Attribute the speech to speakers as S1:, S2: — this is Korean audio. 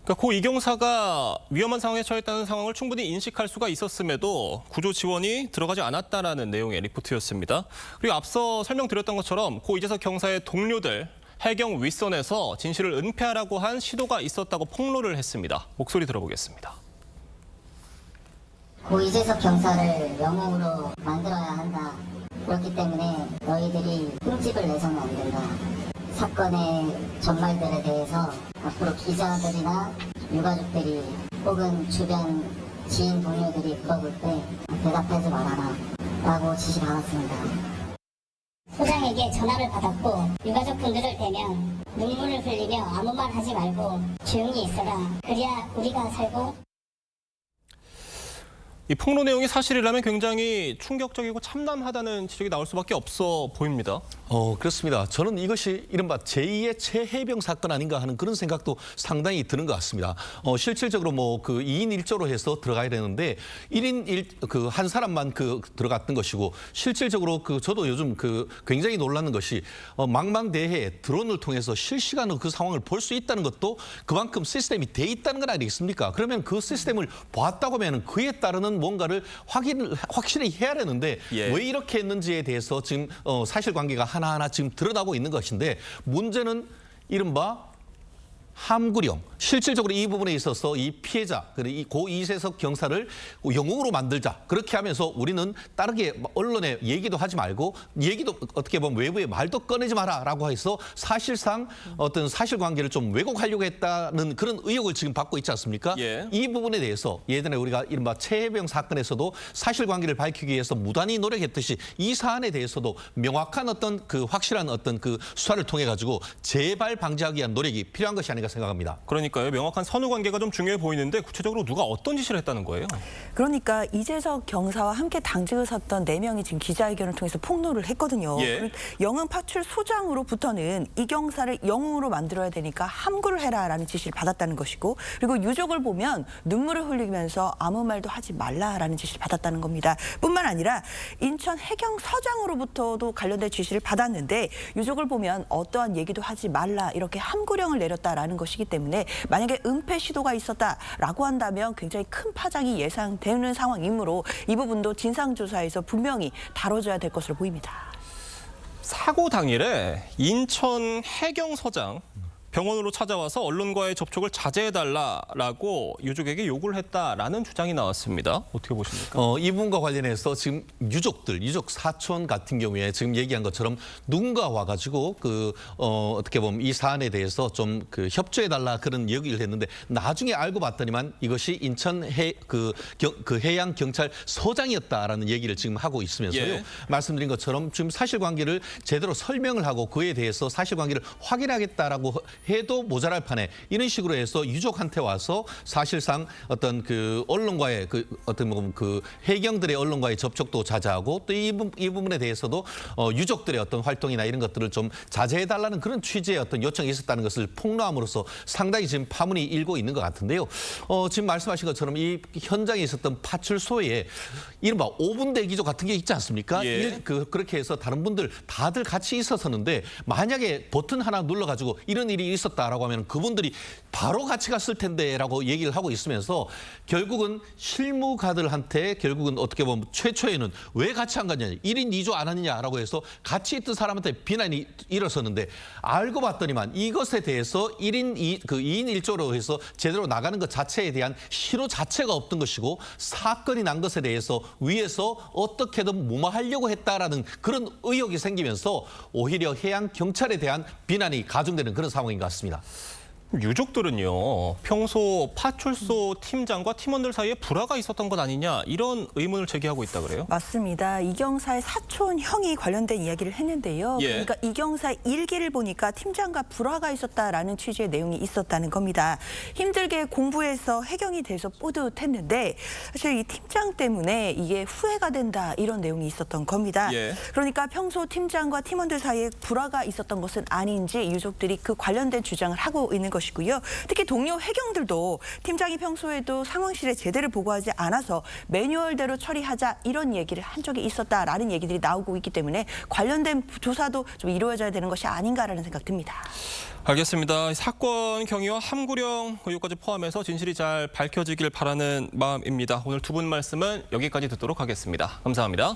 S1: 그러니까 고 이경사가 위험한 상황에 처했다는 상황을 충분히 인식할 수가 있었음에도 구조 지원이 들어가지 않았다라는 내용의 리포트였습니다. 그리고 앞서 설명드렸던 것처럼 고 이재석 경사의 동료들 해경 윗선에서 진실을 은폐하라고 한 시도가 있었다고 폭로를 했습니다. 목소리 들어보겠습니다.
S2: 고 이재석 경사를 영웅으로 만들어야 한다. 그렇기 때문에 너희들이 흠집을 내서는 안 된다. 사건의 전말들에 대해서 앞으로 기자들이나 유가족들이 혹은 주변 지인 동료들이 물어볼 때 대답하지 말아라 라고 지시받았습니다.
S3: 소장에게 전화를 받았고 유가족분들을 대면 눈물을 흘리며 아무 말 하지 말고 조용히 있어라. 그래야 우리가 살고.
S1: 이 폭로 내용이 사실이라면 굉장히 충격적이고 참담하다는 지적이 나올 수밖에 없어 보입니다.
S4: 그렇습니다. 저는 이것이 이른바 제2의 최해병 사건 아닌가 하는 그런 생각도 상당히 드는 것 같습니다. 실질적으로 그 2인 1조로 해서 들어가야 되는데 1인 한 사람만 들어갔던 것이고 실질적으로 저도 요즘 굉장히 놀라는 것이 망망대해에 드론을 통해서 실시간으로 그 상황을 볼 수 있다는 것도 그만큼 시스템이 돼 있다는 건 아니겠습니까? 그러면 그 시스템을 보았다고 하면 그에 따르는 뭔가를 확실히 해야 되는데 왜 이렇게 했는지에 대해서 지금 사실관계가 하나하나 지금 드러나고 있는 것인데 문제는 이른바 함구령. 실질적으로 이 부분에 있어서 이 피해자, 이 고 이재석 경사를 영웅으로 만들자. 그렇게 하면서 우리는 다르게 언론에 얘기도 하지 말고 얘기도 어떻게 보면 외부에 말도 꺼내지 마라라고 해서 사실상 어떤 사실관계를 좀 왜곡하려고 했다는 그런 의혹을 지금 받고 있지 않습니까? 이 부분에 대해서 예전에 우리가 이른바 최해병 사건에서도 사실관계를 밝히기 위해서 무단히 노력했듯이 이 사안에 대해서도 명확한 어떤 확실한 어떤 수사를 통해 가지고 재발 방지하기 위한 노력이 필요한 것이 아닌가 생각합니다.
S1: 그러니까요. 명확한 선후 관계가 좀 중요해 보이는데 구체적으로 누가 어떤 지시를 했다는 거예요?
S5: 그러니까 이재석 경사와 함께 당직을 섰던 4명이 지금 기자회견을 통해서 폭로를 했거든요. 영흥 파출 소장으로부터는 이 경사를 영웅으로 만들어야 되니까 함구를 해라라는 지시를 받았다는 것이고 그리고 유족을 보면 눈물을 흘리면서 아무 말도 하지 말라라는 지시를 받았다는 겁니다. 뿐만 아니라 인천 해경 서장으로부터도 관련된 지시를 받았는데 유족을 보면 어떠한 얘기도 하지 말라 이렇게 함구령을 내렸다라는 것이기 때문에 만약에 은폐 시도가 있었다라고 한다면 굉장히 큰 파장이 예상되는 상황이므로 이 부분도 진상조사에서 분명히 다뤄져야 될 것으로 보입니다.
S1: 사고 당일에 인천 해경서장 병원으로 찾아와서 언론과의 접촉을 자제해달라고 유족에게 요구를 했다라는 주장이 나왔습니다. 어떻게 보십니까?
S4: 이 부분과 관련해서 지금 유족 사촌 같은 경우에 지금 얘기한 것처럼 누군가 와가지고 어떻게 보면 이 사안에 대해서 좀 협조해달라 그런 얘기를 했는데 나중에 알고 봤더니만 이것이 인천 해양 경찰 서장이었다라는 얘기를 지금 하고 있으면서요. 말씀드린 것처럼 지금 사실관계를 제대로 설명을 하고 그에 대해서 사실관계를 확인하겠다라고 해도 모자랄 판에 이런 식으로 해서 유족한테 와서 사실상 어떤 언론과의 어떤 해경들의 언론과의 접촉도 자제하고 또 이 부분에 대해서도 유족들의 어떤 활동이나 이런 것들을 좀 자제해달라는 그런 취지의 어떤 요청이 있었다는 것을 폭로함으로써 상당히 지금 파문이 일고 있는 것 같은데요. 지금 말씀하신 것처럼 이 현장에 있었던 파출소에 이른바 5분 대기조 같은 게 있지 않습니까? 그렇게 해서 다른 분들 다들 같이 있었었는데 만약에 버튼 하나 눌러가지고 이런 일이 있었다라고 하면 그분들이 바로 같이 갔을 텐데라고 얘기를 하고 있으면서 결국은 실무가들한테 결국은 어떻게 보면 최초에는 왜 같이 안 갔냐 1인 2조 안 하느냐라고 해서 같이 있던 사람한테 비난이 일어섰는데 알고 봤더니만 이것에 대해서 2인 1조로 해서 제대로 나가는 것 자체에 대한 신호 자체가 없던 것이고 사건이 난 것에 대해서 위에서 어떻게든 무마하려고 했다라는 그런 의혹이 생기면서 오히려 해양 경찰에 대한 비난이 가중되는 그런 상황인 것 같습니다.
S1: 유족들은요. 평소 파출소 팀장과 팀원들 사이에 불화가 있었던 것 아니냐 이런 의문을 제기하고 있다 그래요?
S5: 맞습니다. 이경사의 사촌 형이 관련된 이야기를 했는데요. 그러니까 이경사 일기를 보니까 팀장과 불화가 있었다라는 취지의 내용이 있었다는 겁니다. 힘들게 공부해서 해경이 돼서 뿌듯했는데 사실 이 팀장 때문에 이게 후회가 된다 이런 내용이 있었던 겁니다. 그러니까 평소 팀장과 팀원들 사이에 불화가 있었던 것은 아닌지 유족들이 그 관련된 주장을 하고 있는 것입니다. 것이고요. 특히 동료 회경들도 팀장이 평소에도 상황실에 제대로 보고하지 않아서 매뉴얼대로 처리하자 이런 얘기를 한 적이 있었다라는 얘기들이 나오고 있기 때문에 관련된 조사도 좀 이루어져야 되는 것이 아닌가라는 생각 듭니다.
S1: 알겠습니다. 사건 경위와 함구령 의혹까지 포함해서 진실이 잘 밝혀지길 바라는 마음입니다. 오늘 두 분 말씀은 여기까지 듣도록 하겠습니다. 감사합니다.